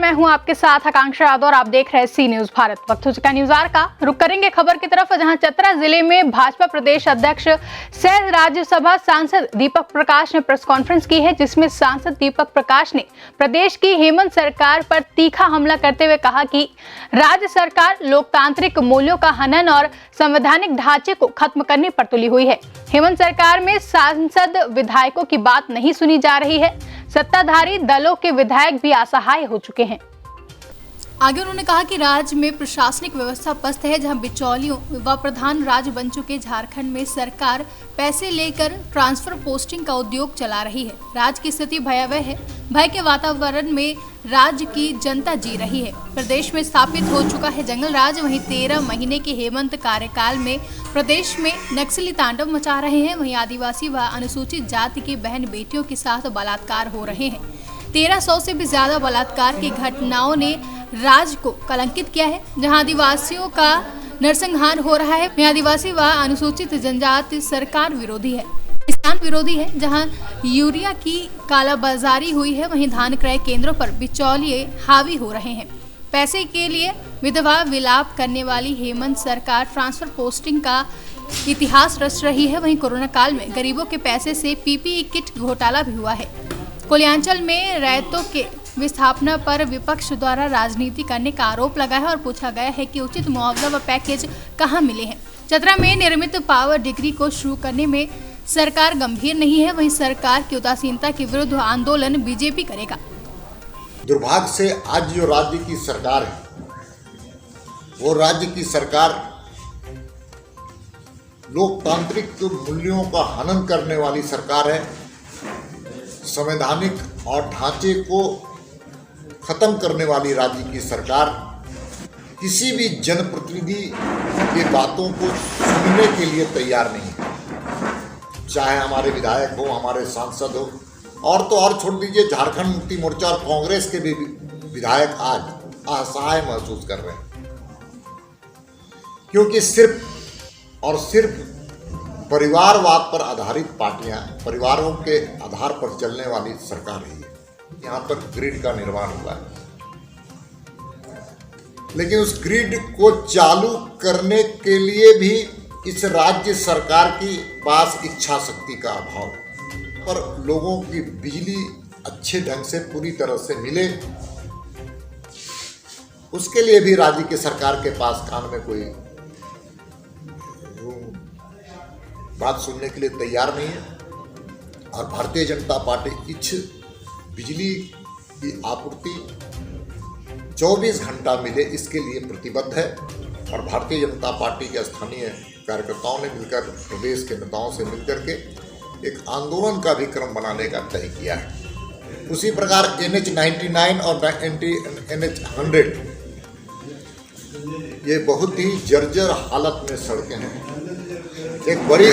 मैं हूं आपके साथ आकांक्षा यादव और आप देख रहे हैं सी न्यूज भारत। वक्त हो चुका न्यूज आवर का। रुक करेंगे खबर की तरफ, जहां चतरा जिले में भाजपा प्रदेश अध्यक्ष सह राज्यसभा सांसद दीपक प्रकाश ने प्रेस कॉन्फ्रेंस की है, जिसमें सांसद दीपक प्रकाश ने प्रदेश की हेमंत सरकार पर तीखा हमला करते हुए कहा कि राज्य सरकार लोकतांत्रिक मूल्यों का हनन और संवैधानिक ढांचे को खत्म करने पर तुली हुई है। हेमंत सरकार में सांसद विधायकों की बात नहीं सुनी जा रही है। सत्ताधारी दलों के विधायक भी असहाय हो चुके हैं। आगे उन्होंने कहा कि राज्य में प्रशासनिक व्यवस्था पस्त है, जहां बिचौलियों व प्रधान राज्य बन चुके झारखंड में सरकार पैसे लेकर ट्रांसफर पोस्टिंग का उद्योग चला रही है। राज्य की स्थिति भयावह है। भय के वातावरण में राज्य की जनता जी रही है। प्रदेश में स्थापित हो चुका है जंगल राज। वहीं 13 महीने के हेमंत कार्यकाल में प्रदेश में नक्सली तांडव मचा रहे हैं। वहीं आदिवासी व अनुसूचित जाति की बहन बेटियों के साथ बलात्कार हो रहे हैं। 1300 से भी ज्यादा बलात्कार की घटनाओं ने राज्य को कलंकित किया है, जहां आदिवासियों का नरसंहार हो रहा है। आदिवासी व अनुसूचित जनजाति सरकार विरोधी है, किसान विरोधी है, जहां यूरिया की कालाबाजारी हुई है। वहीं धान क्रय केंद्रों पर बिचौलिए हावी हो रहे हैं। पैसे के लिए विधवा विलाप करने वाली हेमंत सरकार ट्रांसफर पोस्टिंग का इतिहास रच रही है। वहीं कोरोना काल में गरीबों के पैसे से पीपीई किट घोटाला भी हुआ है। कोलियांचल में रैयतों के विस्थापना पर विपक्ष द्वारा राजनीति करने का आरोप लगा है और पूछा गया है कि उचित मुआवजा व पैकेज कहां मिले हैं। चतरा में निर्मित पावर डिग्री को शुरू करने में सरकार गंभीर नहीं है। वहीं सरकार की उदासीनता के विरुद्ध आंदोलन बीजेपी करेगा। दुर्भाग्य से आज जो राज्य की सरकार है, वो राज्य की सरकार लोकतांत्रिक मूल्यों का हनन करने वाली सरकार है। संवैधानिक और ढांचे को खत्म करने वाली राज्य की सरकार किसी भी जनप्रतिनिधि की बातों को सुनने के लिए तैयार नहीं है। चाहे हमारे विधायक हो, हमारे सांसद हो, और तो और छोड़ दीजिए, झारखंड मुक्ति मोर्चा और कांग्रेस के भी विधायक आज असहाय महसूस कर रहे हैं, क्योंकि सिर्फ और सिर्फ परिवारवाद पर आधारित पार्टियां, परिवारों के आधार पर चलने वाली सरकार रही है। यहाँ पर ग्रिड का निर्माण हुआ है, लेकिन उस ग्रिड को चालू करने के लिए भी इस राज्य सरकार की पास इच्छा शक्ति का अभाव है। पर लोगों की बिजली अच्छे ढंग से पूरी तरह से मिले, उसके लिए भी राज्य की सरकार के पास कान में कोई बात सुनने के लिए तैयार नहीं है। और भारतीय जनता पार्टी इस बिजली की आपूर्ति 24 घंटा मिले, इसके लिए प्रतिबद्ध है। और भारतीय जनता पार्टी के स्थानीय कार्यकर्ताओं ने मिलकर, प्रदेश के नेताओं से मिलकर के एक आंदोलन का भी क्रम बनाने का तय किया है। उसी प्रकार NH 99 और NH 100 ये बहुत ही जर्जर हालत में सड़कें हैं। एक बड़ी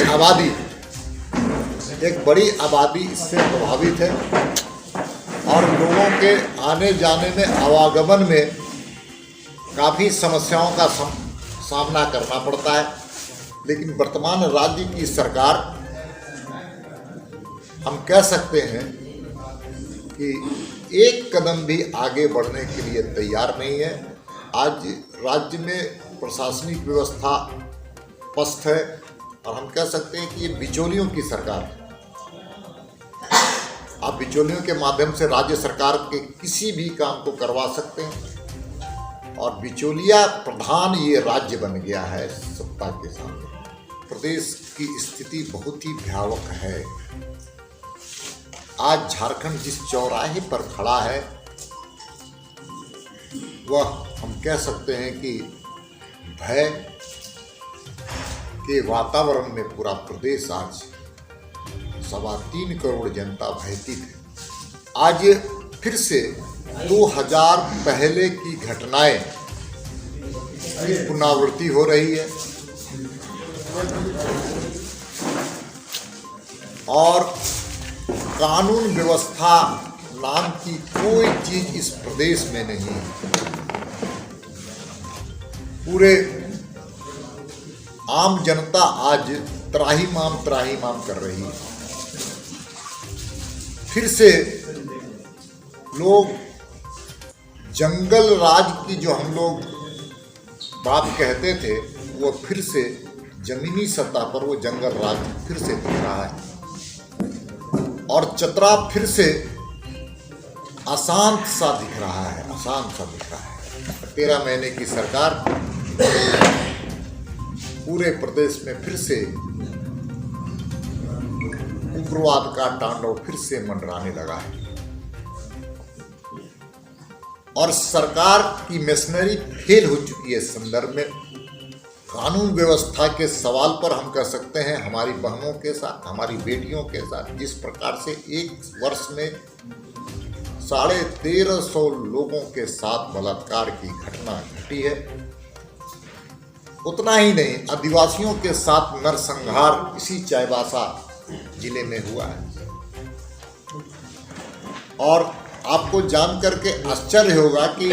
आबादी इससे प्रभावित है और लोगों के आने जाने में, आवागमन में काफ़ी समस्याओं का सामना करना पड़ता है। लेकिन वर्तमान राज्य की सरकार, हम कह सकते हैं कि एक कदम भी आगे बढ़ने के लिए तैयार नहीं है। आज राज्य में प्रशासनिक व्यवस्था पस्त है और हम कह सकते हैं कि ये बिचौलियों की सरकार है। आप बिचौलियों के माध्यम से राज्य सरकार के किसी भी काम को करवा सकते हैं और बिचौलिया प्रधान ये राज्य बन गया है सत्ता के सामने। प्रदेश की स्थिति बहुत ही भयावह है। आज झारखंड जिस चौराहे पर खड़ा है, वह हम कह सकते हैं कि भय के वातावरण में पूरा प्रदेश आज 3.25 करोड़ जनता भयभीत है। आज फिर से 2000 पहले की घटनाएं की पुनरावृत्ति हो रही है और कानून व्यवस्था नाम की कोई चीज इस प्रदेश में नहीं है। पूरे आम जनता आज त्राहिमाम कर रही है। फिर से लोग जंगल राज की जो हम लोग बात कहते थे वो फिर से जमीनी सतह पर वो जंगल राज फिर से दिख रहा है और चतरा फिर से अशांत सा दिख रहा है, अशांत सा दिख रहा है। 13 महीने की सरकार पूरे प्रदेश में फिर से उग्रवाद का तांडव फिर से मंडराने लगा है और सरकार की मशीनरी फेल हो चुकी है। इस संदर्भ में कानून व्यवस्था के सवाल पर हम कह सकते हैं हमारी बहनों के साथ, हमारी बेटियों के साथ जिस प्रकार से एक वर्ष में 1350 लोगों के साथ बलात्कार की घटना घटी है, उतना ही नहीं आदिवासियों के साथ नरसंहार इसी चाईबासा जिले में हुआ है। और आपको जान करके आश्चर्य होगा कि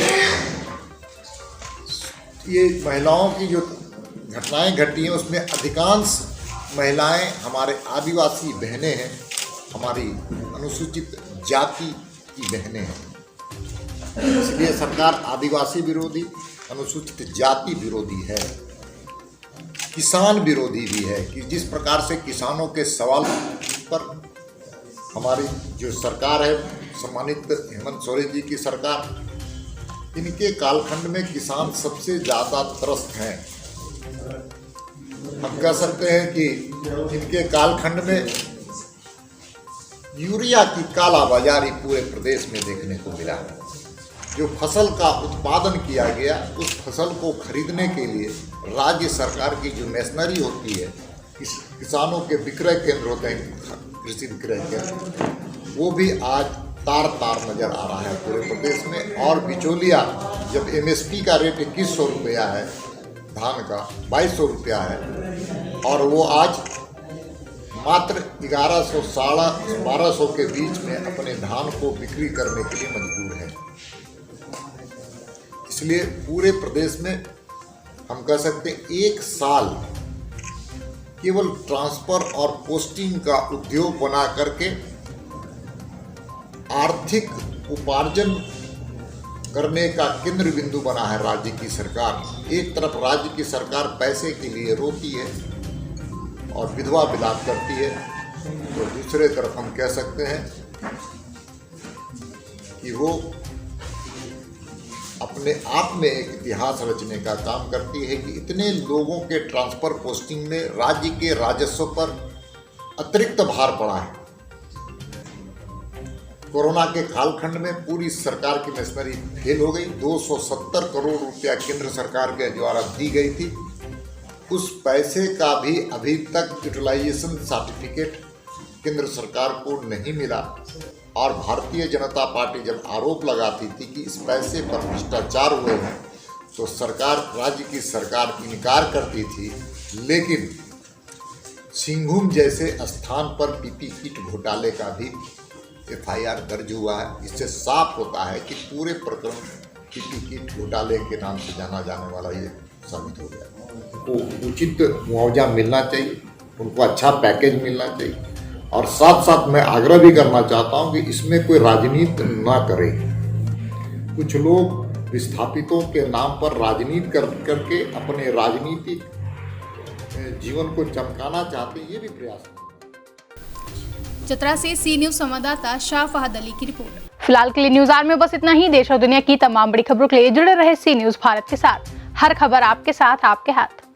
ये महिलाओं की जो घटनाएं घटी हैं उसमें अधिकांश महिलाएं हमारे आदिवासी बहनें हैं, हमारी अनुसूचित जाति की बहनें हैं। इसलिए सरकार आदिवासी विरोधी, अनुसूचित जाति विरोधी है, किसान विरोधी भी है कि जिस प्रकार से किसानों के सवाल पर हमारी जो सरकार है, सम्मानित हेमंत सोरेन जी की सरकार, इनके कालखंड में किसान सबसे ज़्यादा त्रस्त हैं। हम कह सकते हैं कि इनके कालखंड में यूरिया की कालाबाजारी पूरे प्रदेश में देखने को मिला है। जो फसल का उत्पादन किया गया उस फसल को खरीदने के लिए राज्य सरकार की जो मशीनरी होती है, किसानों के विक्रय केंद्र होते हैं, कृषि विक्रय केंद्र, वो भी आज तार तार नजर आ रहा है पूरे प्रदेश में। और बिचौलिया जब MSP का रेट 2100 रुपया है, धान का 2200 रुपया है और वो आज मात्र 1100 1200 के बीच में अपने धान को बिक्री करने के लिए मजबूर है। इसलिए पूरे प्रदेश में हम कह सकते हैं एक साल केवल ट्रांसफर और पोस्टिंग का उद्योग बना करके आर्थिक उपार्जन करने का केंद्र बिंदु बना है राज्य की सरकार। एक तरफ राज्य की सरकार पैसे के लिए रोती है और विधवा विलाप करती है, तो दूसरे तरफ हम कह सकते हैं कि वो अपने आप में एक इतिहास रचने का काम करती है कि इतने लोगों के ट्रांसफर पोस्टिंग में राज्य के राजस्व पर अतिरिक्त भार पड़ा है। कोरोना के कालखंड में पूरी सरकार की मशीनरी फेल हो गई। 270 करोड़ रुपया केंद्र सरकार के द्वारा दी गई थी, उस पैसे का भी अभी तक यूटिलाइजेशन सर्टिफिकेट केंद्र सरकार को नहीं मिला। और भारतीय जनता पार्टी जब आरोप लगाती थी कि इस पैसे पर भ्रष्टाचार हुए हैं तो सरकार, राज्य की सरकार इनकार करती थी। लेकिन सिंहभूम जैसे स्थान पर PP किट घोटाले का भी FIR दर्ज हुआ है। इससे साफ होता है कि पूरे प्रकरण PP किट घोटाले के नाम से जाना जाने वाला ये साबित हो गया। उनको उचित मुआवजा मिलना चाहिए, उनको अच्छा पैकेज मिलना चाहिए। और साथ साथ मैं आग्रह भी करना चाहता हूं कि इसमें कोई राजनीति ना करे। कुछ लोग विस्थापितों के नाम पर राजनीति करके अपने राजनीतिक जीवन को चमकाना चाहते हैं, ये भी प्रयास। चतरा से सी न्यूज संवाददाता शाह फहद अली की रिपोर्ट। फिलहाल के लिए न्यूज आवर में बस इतना ही। देश और दुनिया की तमाम बड़ी खबरों के लिए जुड़े रहे सी न्यूज भारत के साथ। हर खबर आपके साथ, आपके हाथ।